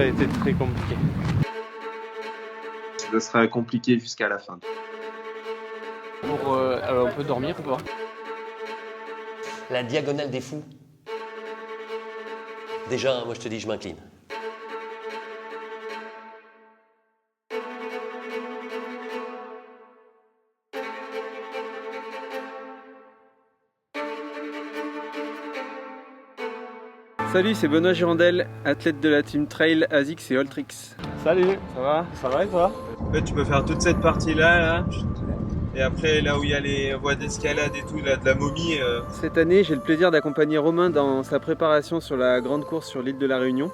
ça a été très compliqué. Ça sera compliqué jusqu'à la fin. On peut dormir ou pas? La diagonale des fous. Déjà, moi je te dis, je m'incline. Salut, c'est Benoît Girondel, athlète de la team Trail ASICS et Ultrix. Salut, Ça va? ça va et toi? En fait, tu peux faire toute cette partie-là, et après, là où il y a les voies d'escalade et tout, là, de la momie. Cette année, j'ai le plaisir d'accompagner Romain dans sa préparation sur la grande course sur l'île de la Réunion.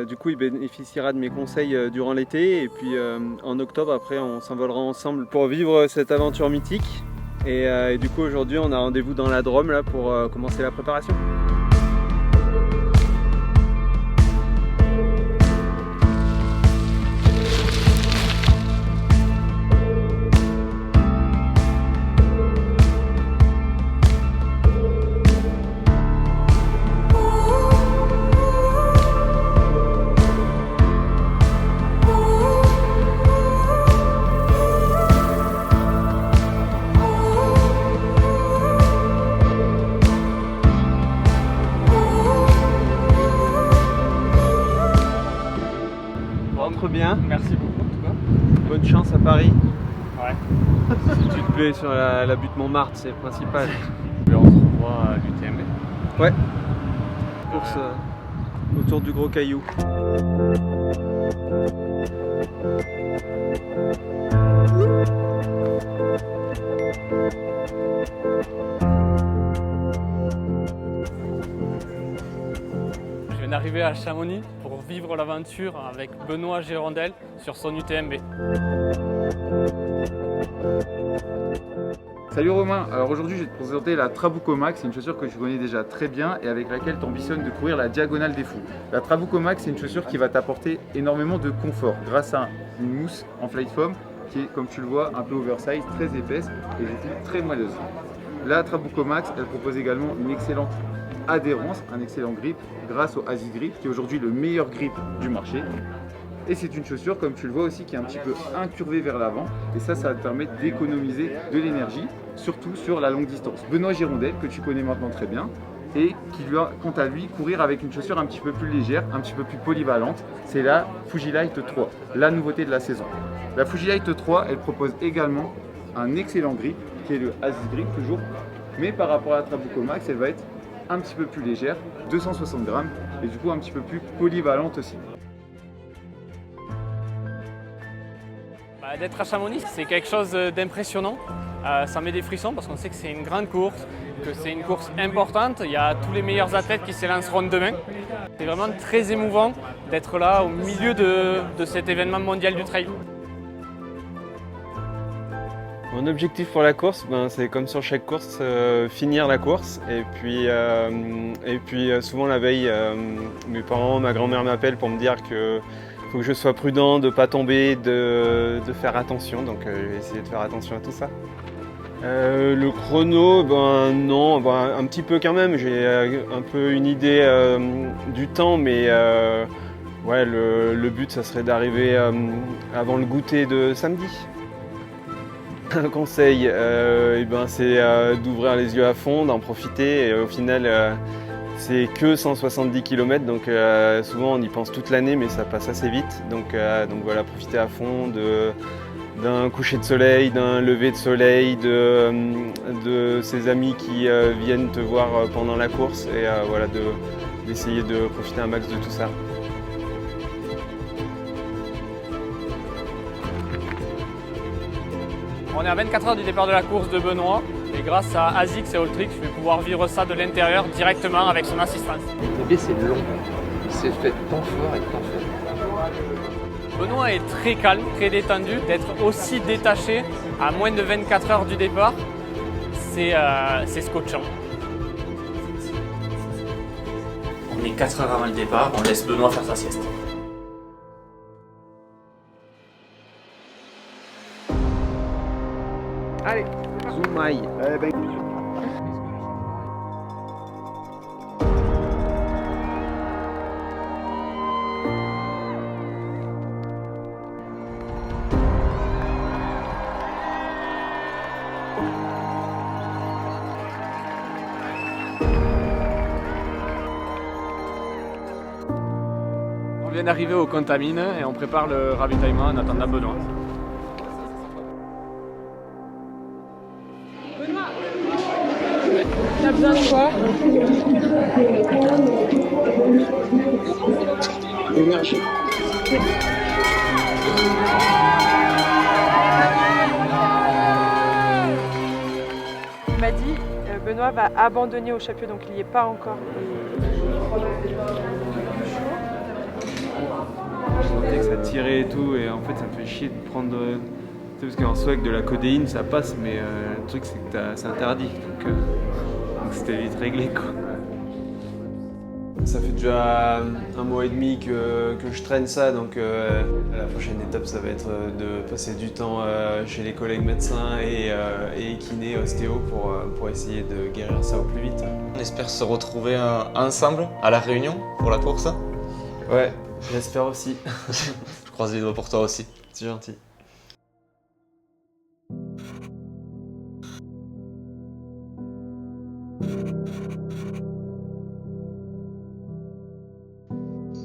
Du coup, il bénéficiera de mes conseils durant l'été, et puis en octobre, après, on s'envolera ensemble pour vivre cette aventure mythique. Et du coup, aujourd'hui, on a rendez-vous dans la Drôme là, pour commencer la préparation. Rentre bien. Merci beaucoup en tout cas. Bonne chance à Paris. Ouais. Si tu te plais sur la butte Montmartre, c'est le principal. On se revoit à l'UTMB. Ouais. Course autour du Gros Caillou. Je viens d'arriver à Chamonix pour vivre l'aventure avec Benoît Girondel sur son UTMB. Salut Romain, alors aujourd'hui je vais te présenter la Trabuco Max, c'est une chaussure que tu connais déjà très bien et avec laquelle tu ambitionnes de courir la diagonale des fous. La Trabuco Max, c'est une chaussure qui va t'apporter énormément de confort grâce à une mousse en flight foam qui est, comme tu le vois, un peu oversize, très épaisse et surtout très moelleuse. La Trabuco Max, elle propose également une excellente adhérence, un excellent grip grâce au Asi Grip qui est aujourd'hui le meilleur grip du marché. Et c'est une chaussure, comme tu le vois aussi, qui est un petit peu incurvée vers l'avant. Et ça te permet d'économiser de l'énergie, surtout sur la longue distance. Benoît Girondel, que tu connais maintenant très bien, et qui lui a, quant à lui, courir avec une chaussure un petit peu plus légère, un petit peu plus polyvalente. C'est la Fujilight 3, la nouveauté de la saison. La Fujilight 3, elle propose également un excellent grip, qui est le Asi Grip toujours. Mais par rapport à la Trabuco Max, elle va être un petit peu plus légère, 260 grammes, et du coup un petit peu plus polyvalente aussi. D'être à Chamonix, c'est quelque chose d'impressionnant. Ça met des frissons parce qu'on sait que c'est une grande course, que c'est une course importante. Il y a tous les meilleurs athlètes qui s'élanceront demain. C'est vraiment très émouvant d'être là au milieu de cet événement mondial du trail. Mon objectif pour la course, c'est comme sur chaque course, finir la course. Et puis souvent la veille, mes parents, ma grand-mère m'appellent pour me dire que faut que je sois prudent, de ne pas tomber, de faire attention. Donc je vais essayer de faire attention à tout ça. Le chrono, non, un petit peu quand même. J'ai un peu une idée du temps, mais ouais, le but, ça serait d'arriver avant le goûter de samedi. Un conseil, c'est d'ouvrir les yeux à fond, d'en profiter. Et au final, c'est que 170 km, donc souvent on y pense toute l'année, mais ça passe assez vite. Donc voilà, profiter à fond d'un coucher de soleil, d'un lever de soleil, de ses amis qui viennent te voir pendant la course, et voilà, d'essayer de profiter un max de tout ça. On est à 24 heures du départ de la course de Benoît et grâce à ASICS et Ultrix, je vais pouvoir vivre ça de l'intérieur directement avec son assistance. Le c'est long, c'est fait tant fort et tant fort. Benoît est très calme, très détendu. D'être aussi détaché à moins de 24 heures du départ, c'est scotchant. On est 4 heures avant le départ, on laisse Benoît faire sa sieste. Allez, Zoumaï. On vient d'arriver au Contamine et on prépare le ravitaillement en attendant Benoît. Benoît, t'as besoin de quoi? Énergie. Il m'a dit Benoît va abandonner au Chapieux, donc il n'y est pas encore. Je sentais que ça tirait et tout, et en fait ça me fait chier de prendre. Tu sais, parce qu'en soi, avec de la codéine ça passe, mais le truc c'est que c'est interdit, donc c'était vite réglé quoi. Ça fait déjà un mois et demi que je traîne ça, donc la prochaine étape ça va être de passer du temps chez les collègues médecins et kinés, ostéo pour essayer de guérir ça au plus vite. On espère se retrouver ensemble à la Réunion pour la course. Ouais, j'espère aussi. Je croise les doigts pour toi aussi. C'est gentil.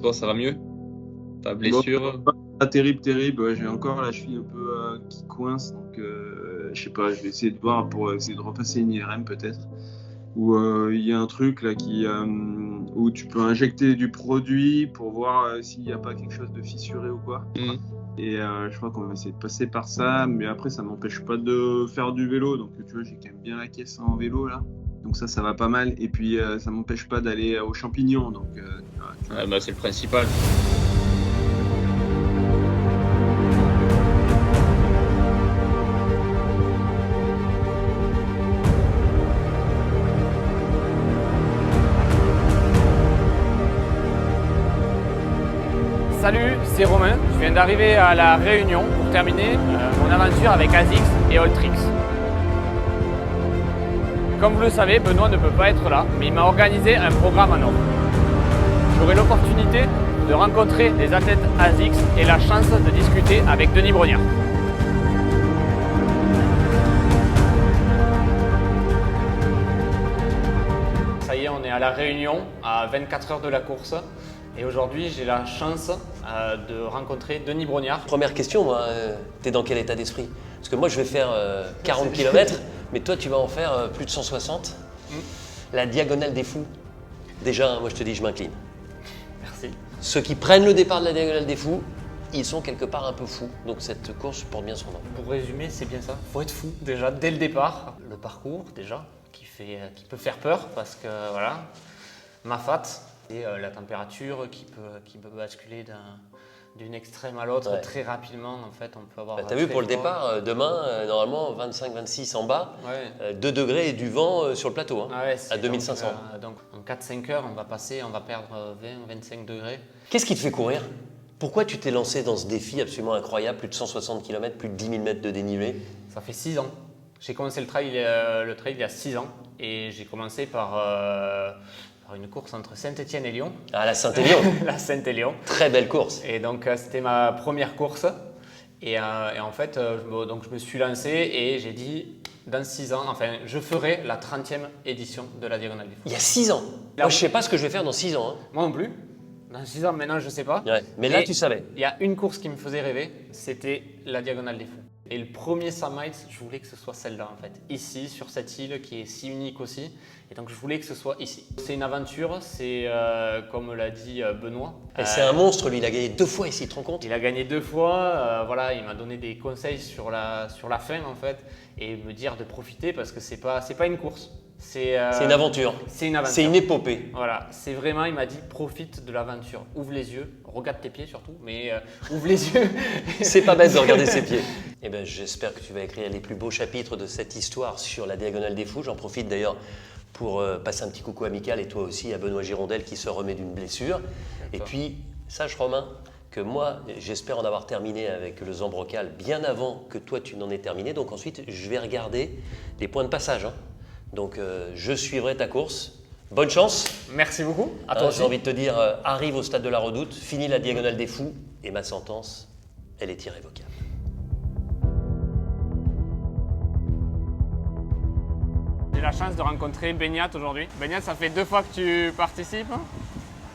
Toi, ça va mieux? Ta blessure? Pas terrible. Ouais, j'ai encore la cheville un peu qui coince, donc je sais pas, je vais essayer de voir pour essayer de repasser une IRM peut-être. Où il y a un truc là où tu peux injecter du produit pour voir s'il n'y a pas quelque chose de fissuré ou quoi. Et je crois qu'on va essayer de passer par ça, mais après ça m'empêche pas de faire du vélo, donc tu vois j'ai quand même bien la caisse en vélo là. Donc ça va pas mal, et puis ça m'empêche pas d'aller aux champignons, donc Ouais, bah, c'est le principal. Salut, c'est Romain. Je viens d'arriver à la Réunion pour terminer mon aventure avec ASICS et Alltrix. Comme vous le savez, Benoît ne peut pas être là, mais il m'a organisé un programme en or. J'aurai l'opportunité de rencontrer des athlètes ASICS et la chance de discuter avec Denis Brognard. Ça y est, on est à la Réunion, à 24 heures de la course. Et aujourd'hui, j'ai la chance de rencontrer Denis Brognard. Première question, moi, t'es dans quel état d'esprit? Parce que moi, je vais faire 40 km, mais toi, tu vas en faire plus de 160. La diagonale des fous. Déjà, moi, je te dis, je m'incline. Merci. Ceux qui prennent le départ de la diagonale des fous, ils sont quelque part un peu fous. Donc cette course porte bien son nom. Pour résumer, c'est bien ça. Faut être fou déjà dès le départ. Le parcours déjà qui peut faire peur parce que voilà, ma fat et la température qui peut basculer d'une extrême à l'autre très rapidement. En fait, on peut avoir. T'as vu pour le départ, demain, normalement 25-26 en bas, ouais. 2 degrés et du vent sur le plateau, hein, Ah ouais, à 2500. Donc en 4-5 heures, on va perdre 20-25 degrés. Qu'est-ce qui te fait courir? Pourquoi tu t'es lancé dans ce défi absolument incroyable, plus de 160 km, plus de 10 000 mètres de dénivelé? Ça fait 6 ans. J'ai commencé le trail il y a 6 ans et j'ai commencé par une course entre Saint-Étienne et Lyon. Ah, la Saint-Élion. La Saint-Élion. Très belle course. Et donc c'était ma première course. Et en fait, je me suis lancé et j'ai dit, dans 6 ans, enfin, je ferai la 30e édition de la Diagonale des Fous. Il y a 6 ans. Moi, je ne sais pas ce que je vais faire dans 6 ans. Hein. Moi non plus. Dans 6 ans, maintenant, je ne sais pas. Ouais. Mais là, tu savais. Il y a une course qui me faisait rêver, c'était la Diagonale des Fous. Et le premier 100 miles, je voulais que ce soit celle-là, en fait. Ici, sur cette île qui est si unique aussi. Et donc, je voulais que ce soit ici. C'est une aventure, c'est comme l'a dit Benoît. Et c'est un monstre, lui. Il a gagné 2 fois ici, tu te rends compte? Il a gagné 2 fois. Voilà, il m'a donné des conseils sur la fin, en fait. Et me dire de profiter parce que c'est pas une course. C'est une aventure. C'est une aventure. C'est une épopée. Voilà, c'est vraiment, il m'a dit, profite de l'aventure. Ouvre les yeux, regarde tes pieds surtout, mais ouvre les yeux. C'est pas bête de regarder ses pieds. Eh ben, j'espère que tu vas écrire les plus beaux chapitres de cette histoire sur la Diagonale des Fous. J'en profite d'ailleurs pour passer un petit coucou amical et toi aussi à Benoît Girondel qui se remet d'une blessure. Et puis, sache Romain, que moi, j'espère en avoir terminé avec le Zambrocal bien avant que toi tu n'en aies terminé. Donc ensuite, je vais regarder les points de passage. Hein. Donc je suivrai ta course. Bonne chance. Merci beaucoup. À toi aussi. J'ai envie de te dire, arrive au stade de la Redoute, finis la Diagonale des Fous et ma sentence, elle est irrévocable. J'ai la chance de rencontrer Beñat aujourd'hui. Beñat, ça fait 2 fois que tu participes.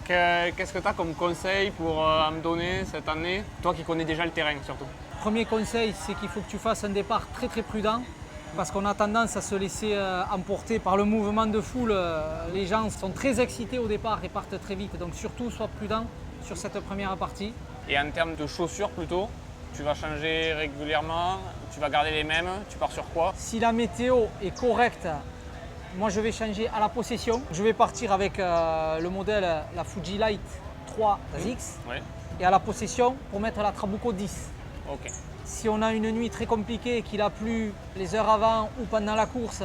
Qu'est-ce que tu as comme conseil pour me donner cette année? Toi qui connais déjà le terrain surtout. Premier conseil, c'est qu'il faut que tu fasses un départ très très prudent parce qu'on a tendance à se laisser emporter par le mouvement de foule. Les gens sont très excités au départ et partent très vite, donc surtout sois prudent sur cette première partie. Et en termes de chaussures plutôt, tu vas changer régulièrement, tu vas garder les mêmes, tu pars sur quoi? Si la météo est correcte, moi je vais changer à la possession. Je vais partir avec le modèle la Fuji Light 3 X Ouais. et à la possession pour mettre la Trabuco 10. Ok. Si on a une nuit très compliquée, qu'il a plu les heures avant ou pendant la course,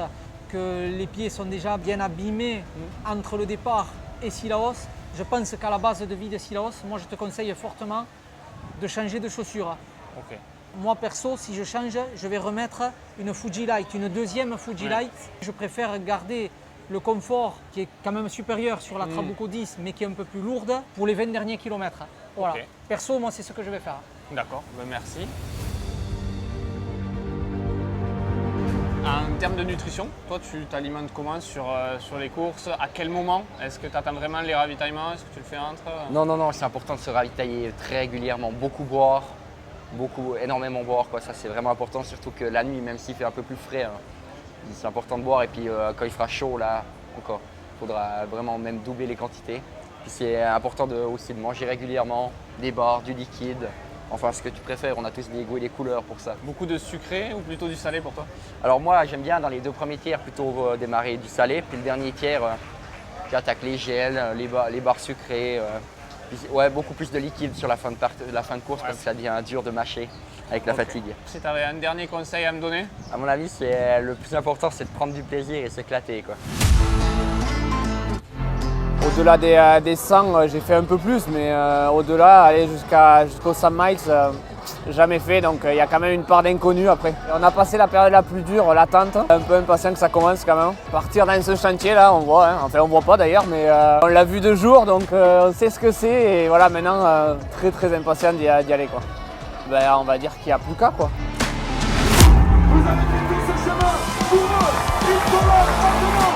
que les pieds sont déjà bien abîmés entre le départ et Sillaos, je pense qu'à la base de vie de Sillaos, moi je te conseille fortement de changer de chaussures. Ok. Moi perso, si je change, je vais remettre une Fuji Light, une deuxième Fuji Light. Je préfère garder le confort qui est quand même supérieur sur la Trabuco 10, mais qui est un peu plus lourde pour les 20 derniers kilomètres. Voilà. Ok. Perso, moi c'est ce que je vais faire. D'accord, ben merci. En termes de nutrition, toi tu t'alimentes comment sur les courses? À quel moment? Est-ce que tu attends vraiment les ravitaillements? Est-ce que tu le fais entre? Non, c'est important de se ravitailler très régulièrement, beaucoup boire, énormément boire, quoi. Ça c'est vraiment important, surtout que la nuit, même s'il fait un peu plus frais, hein, c'est important de boire. Et puis quand il fera chaud, là, encore, il faudra vraiment même doubler les quantités. Puis c'est important aussi de manger régulièrement, des bars, du liquide. Enfin, ce que tu préfères, on a tous des goûts et des couleurs pour ça. Beaucoup de sucré ou plutôt du salé pour toi? Alors moi, j'aime bien dans les 2 premiers tiers plutôt démarrer du salé, puis le dernier tiers, j'attaque les gels, les barres sucrées, puis, ouais, beaucoup plus de liquide sur la fin de course parce que ça devient dur de mâcher avec la fatigue. Si tu avais un dernier conseil à me donner? À mon avis, le plus important, c'est de prendre du plaisir et s'éclater, quoi. Au-delà des 100, j'ai fait un peu plus, mais au-delà, aller jusqu'aux 100 miles, jamais fait, donc il y a quand même une part d'inconnu après. On a passé la période la plus dure, l'attente, un peu impatient que ça commence quand même. Partir dans ce chantier là, on voit, hein. Enfin on voit pas d'ailleurs, mais on l'a vu de jour, donc on sait ce que c'est, et voilà, maintenant très très impatient d'y aller, quoi. Ben, on va dire qu'il n'y a plus qu'à, quoi. Vous avez fait tout ce chemin pour eux, ils sont là maintenant.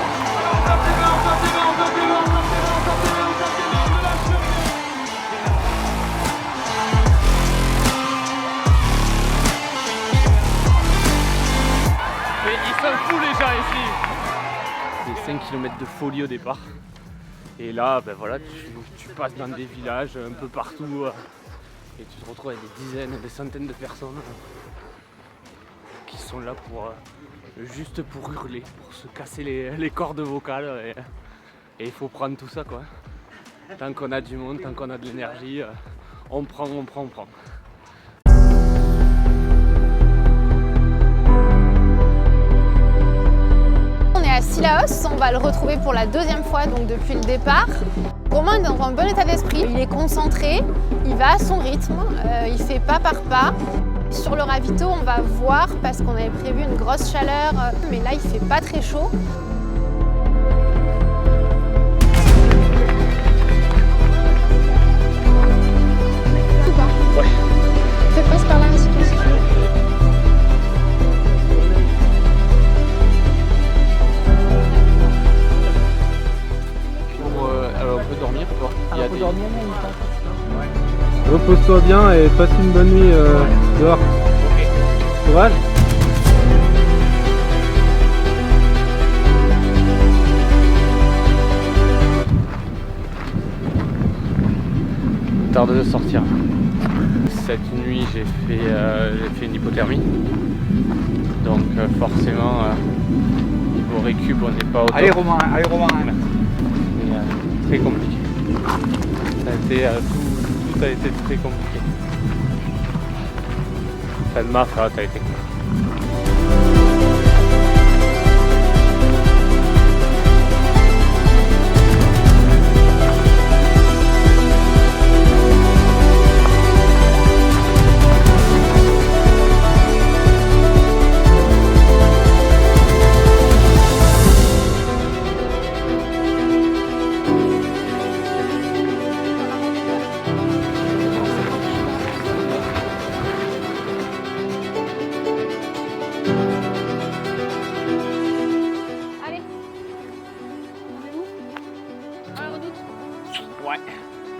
Mais ils sont fous les gens ici. C'est 5 km de folie au départ. Et là, ben voilà, tu passes dans des villages un peu partout et tu te retrouves avec des dizaines, des centaines de personnes qui sont là juste pour hurler, pour se casser les cordes vocales. Et il faut prendre tout ça, quoi. Tant qu'on a du monde, tant qu'on a de l'énergie, on prend. On est à Sillaos, on va le retrouver pour la 2e fois donc depuis le départ. Romain est dans un bon état d'esprit, il est concentré, il va à son rythme, il fait pas par pas. Sur le ravito, on va voir parce qu'on avait prévu une grosse chaleur, mais là il fait pas très chaud. Ouais. Passe par là un petit peu si tu veux. On peut dormir ou pas? On peut dormir, Repose-toi bien et passe une bonne nuit dehors. Courage. Tarde de sortir. Cette nuit j'ai fait une hypothermie. Donc forcément niveau récup on n'est pas au top. Allez Romain. C'est très compliqué. Ça a été, tout a été très compliqué. Ça de marche, ça a été cool.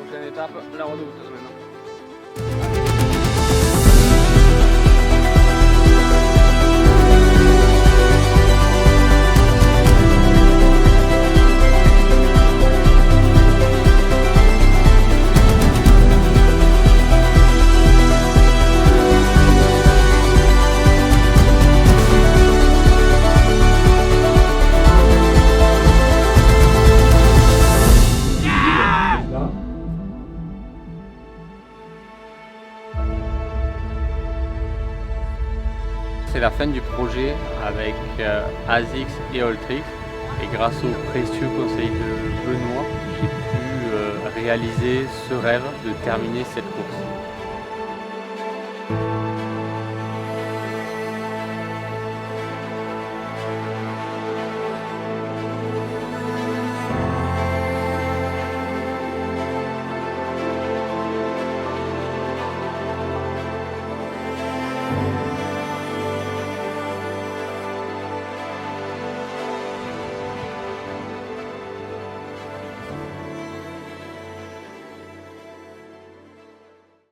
Prochaine étape, la redoute maintenant. C'est la fin du projet avec ASICS et Alltrix et grâce au précieux conseil de Benoît, j'ai pu réaliser ce rêve de terminer cette course.